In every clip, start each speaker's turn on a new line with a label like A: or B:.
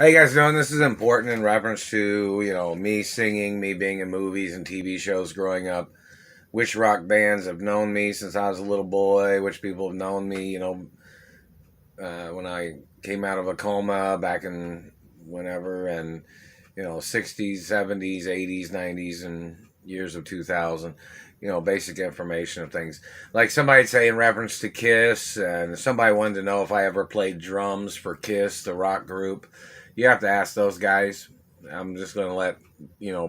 A: How you guys doing? This is important in reference to, me singing, me being in movies and TV shows growing up. Which rock bands have known me since I was a little boy? Which people have known me, when I came out of a coma back in whenever, and, 60s, 70s, 80s, 90s, and years of 2000. Basic information of things. Like somebody'd say in reference to Kiss, and somebody wanted to know if I ever played drums for Kiss, the rock group. You have to ask those guys. I'm just going to let,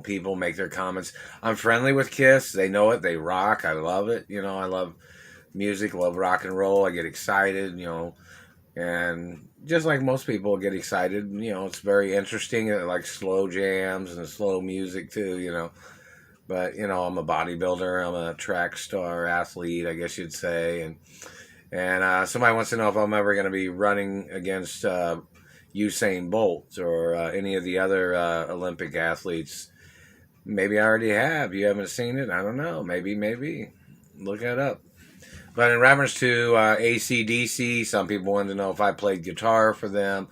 A: people make their comments. I'm friendly with Kiss. They know it. They rock. I love it. I love music, love rock and roll. I get excited, and just like most people get excited, it's very interesting. I like slow jams and slow music too. But, I'm a bodybuilder. I'm a track star athlete, I guess you'd say. And somebody wants to know if I'm ever going to be running against Usain Bolt or any of the other Olympic athletes. Maybe I already have. You haven't seen it? I don't know. Maybe. Look it up. But in reference to AC/DC, some people wanted to know if I played guitar for them.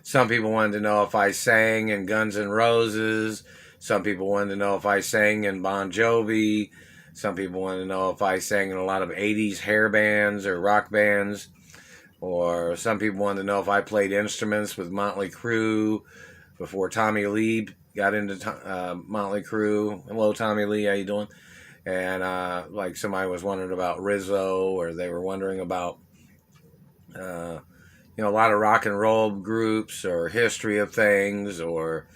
A: Some people wanted to know if I sang in Guns N' Roses. Some people wanted to know if I sang in Bon Jovi. Some people wanted to know if I sang in a lot of 80s hair bands or rock bands. Or some people wanted to know if I played instruments with Motley Crue before Tommy Lee got into Motley Crue. Hello, Tommy Lee, how you doing? And like somebody was wondering about Rizzo, or they were wondering about a lot of rock and roll groups or history of things, or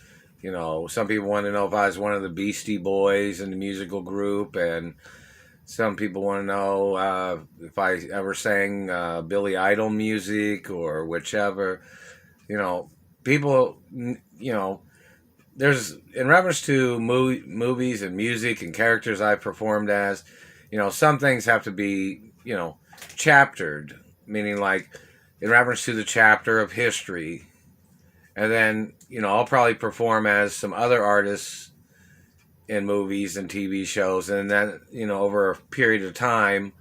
A: some people want to know if I was one of the Beastie Boys in the musical group, and some people want to know if I ever sang Billy Idol music or whichever. People, there's, in reference to movies and music and characters I've performed as, some things have to be, chaptered, meaning like in reference to the chapter of history. And then, I'll probably perform as some other artists in movies and TV shows, and then, over a period of time,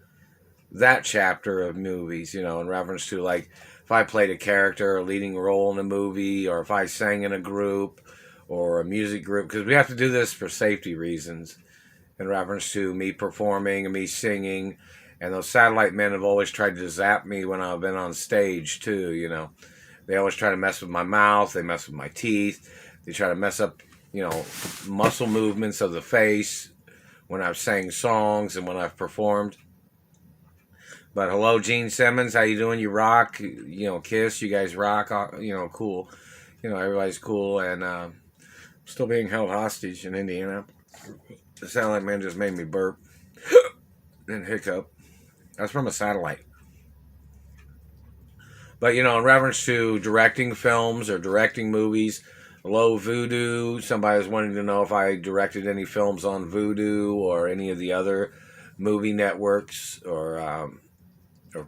A: that chapter of movies, in reference to like if I played a character or a leading role in a movie, or if I sang in a group or a music group, because we have to do this for safety reasons in reference to me performing and me singing. And those satellite men have always tried to zap me when I've been on stage too. They always try to mess with my mouth, they mess with my teeth, they try to mess up muscle movements of the face when I've sang songs and when I've performed. But hello, Gene Simmons, how you doing? You rock. Kiss, you guys rock. Cool. Everybody's cool, and still being held hostage in Indiana. The satellite man just made me burp and hiccup. That's from a satellite. But, in reference to directing films or directing movies, hello, Voodoo. Somebody was wanting to know if I directed any films on Voodoo or any of the other movie networks, or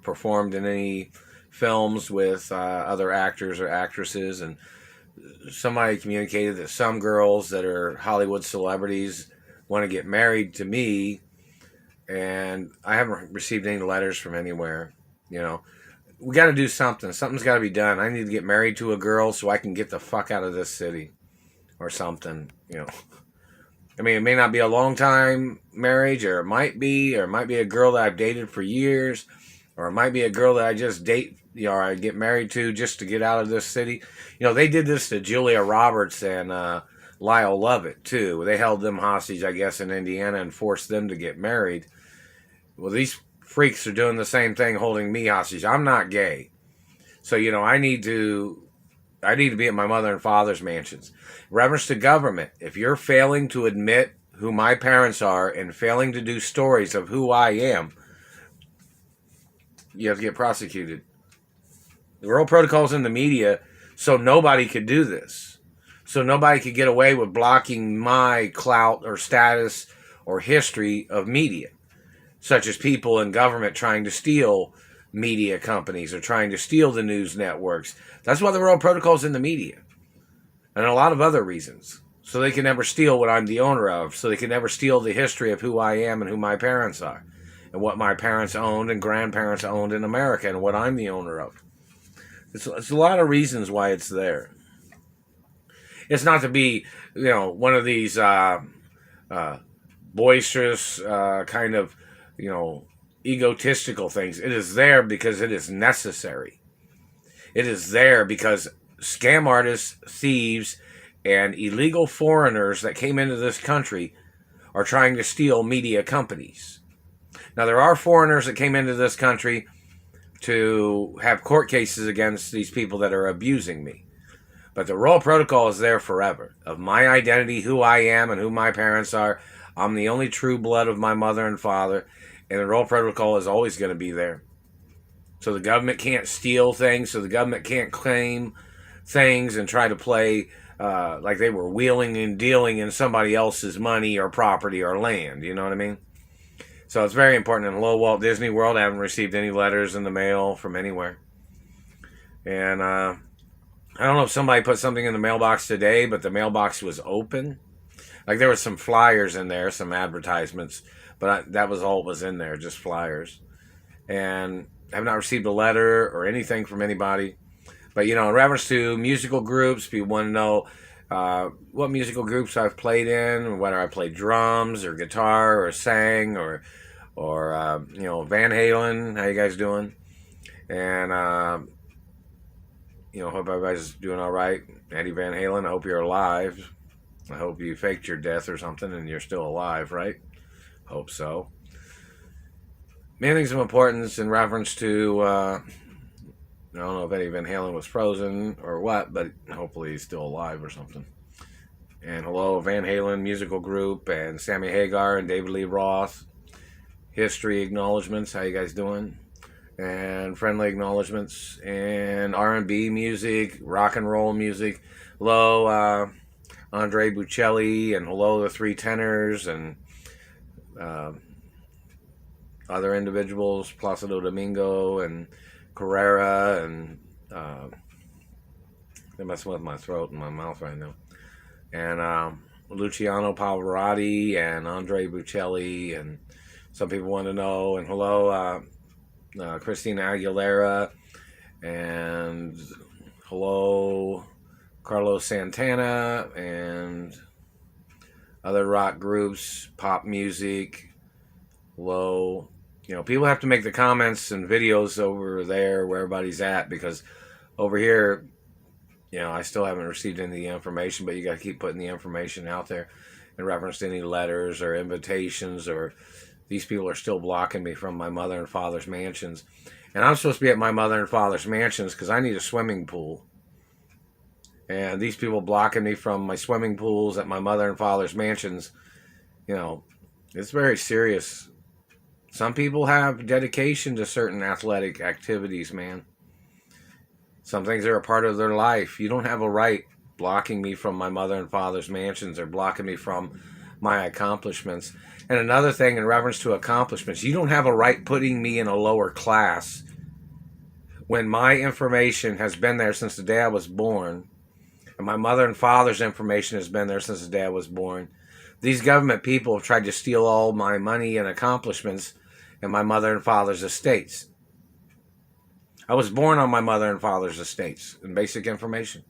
A: performed in any films with other actors or actresses. And somebody communicated that some girls that are Hollywood celebrities want to get married to me, and I haven't received any letters from anywhere. We got to do something. Something's got to be done. I need to get married to a girl so I can get the fuck out of this city or something. I mean, it may not be a long time marriage, or it might be a girl that I've dated for years, or it might be a girl that I just date, or I get married to just to get out of this city. They did this to Julia Roberts and Lyle Lovett too. They held them hostage, I guess, in Indiana and forced them to get married. Well, these freaks are doing the same thing, holding me hostage. I'm not gay, so I need to be at my mother and father's mansions. In reference to government, if you're failing to admit who my parents are and failing to do stories of who I am, you have to get prosecuted. The world protocol's in the media, so nobody could do this. So nobody could get away with blocking my clout or status or history of media, such as people in government trying to steal media companies or trying to steal the news networks. That's why the world protocol's in the media. And a lot of other reasons. So they can never steal what I'm the owner of. So they can never steal the history of who I am and who my parents are, and what my parents owned and grandparents owned in America, and what I'm the owner of. It's a lot of reasons why it's there. It's not to be, one of these uh, boisterous kind of, you know, egotistical things. It is there because it is necessary. It is there because scam artists, thieves, and illegal foreigners that came into this country are trying to steal media companies. Now, there are foreigners that came into this country to have court cases against these people that are abusing me. But the royal protocol is there forever. Of my identity, who I am, and who my parents are. I'm the only true blood of my mother and father. And the royal protocol is always going to be there. So the government can't steal things. So the government can't claim things and try to play like they were wheeling and dealing in somebody else's money or property or land. You know what I mean? So it's very important. In hello, Walt Disney World, I haven't received any letters in the mail from anywhere. And I don't know if somebody put something in the mailbox today, but the mailbox was open. Like there was some flyers in there, some advertisements, but that was all that was in there, just flyers. And I have not received a letter or anything from anybody. But, in reference to musical groups, people want to know what musical groups I've played in, whether I played drums or guitar or sang or Van Halen. How you guys doing? And, hope everybody's doing all right. Eddie Van Halen, I hope you're alive. I hope you faked your death or something and you're still alive, right? Hope so. Many things of importance in reference to, I don't know if Eddie Van Halen was frozen or what, but hopefully he's still alive or something. And hello, Van Halen musical group, and Sammy Hagar and David Lee Roth. History acknowledgments, how you guys doing? And friendly acknowledgments, and R&B music, rock and roll music. Hello, Andre Bocelli, and hello, the Three Tenors, and other individuals, Placido Domingo, and Carrera, and they're messing with my throat and my mouth right now. And Luciano Pavarotti, and Andre Bocelli, and some people want to know, and hello, Christina Aguilera, and hello, Carlos Santana, and other rock groups, pop music. Hello, people have to make the comments and videos over there where everybody's at, because over here, I still haven't received any of the information, but you got to keep putting the information out there in reference to any letters or invitations, or these people are still blocking me from my mother and father's mansions. And I'm supposed to be at my mother and father's mansions because I need a swimming pool. And these people blocking me from my swimming pools at my mother and father's mansions, it's very serious. Some people have dedication to certain athletic activities, man. Some things are a part of their life. You don't have a right blocking me from my mother and father's mansions or blocking me from my accomplishments. And another thing in reference to accomplishments, you don't have a right putting me in a lower class when my information has been there since the day I was born, and my mother and father's information has been there since the day I was born. These government people have tried to steal all my money and accomplishments and my mother and father's estates. I was born on my mother and father's estates and basic information.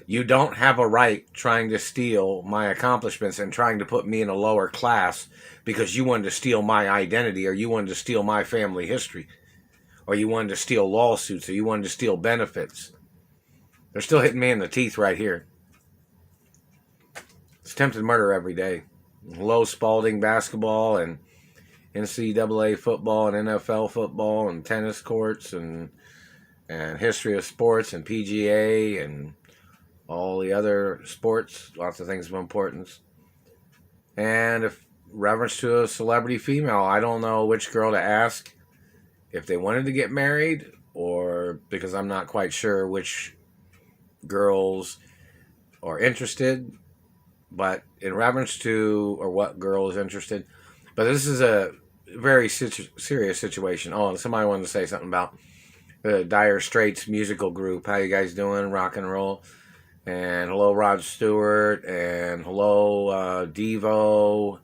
A: You don't have a right trying to steal my accomplishments and trying to put me in a lower class because you wanted to steal my identity, or you wanted to steal my family history, or you wanted to steal lawsuits, or you wanted to steal benefits. They're still hitting me in the teeth right here. It's attempted murder every day. Low Spalding basketball and NCAA football and NFL football and tennis courts and history of sports and PGA and all the other sports, lots of things of importance. And if reference to a celebrity female, I don't know which girl to ask if they wanted to get married, or because I'm not quite sure which girls are interested, but in reference to, or what girl is interested. But this is a very serious situation. Oh, somebody wanted to say something about the Dire Straits musical group. How you guys doing? Rock and roll. And hello, Rod Stewart. And hello, Devo.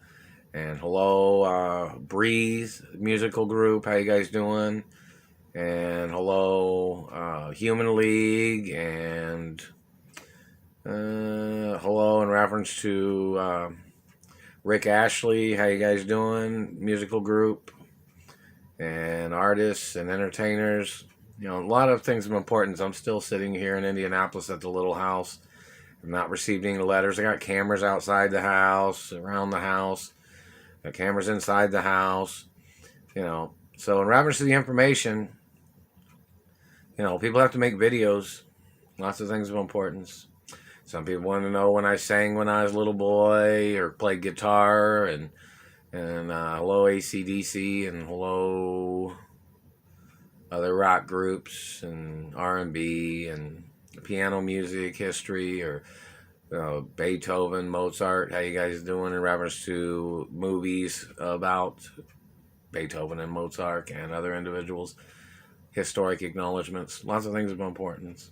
A: And hello, Breathe musical group. How you guys doing? And hello, Human League. And Hello in reference to Rick Ashley. How you guys doing? Musical group and artists and entertainers. You know, a lot of things of importance. I'm still sitting here in Indianapolis at the little house. I've not received any letters. I got cameras outside the house, around the house. Got cameras inside the house. You know, so in reference to the information, you know, people have to make videos. Lots of things of importance. Some people want to know when I sang when I was a little boy or played guitar and hello AC/DC and hello other rock groups and R&B and piano music history or Beethoven, Mozart. How you guys doing in reference to movies about Beethoven and Mozart and other individuals? Historic acknowledgments. Lots of things of importance.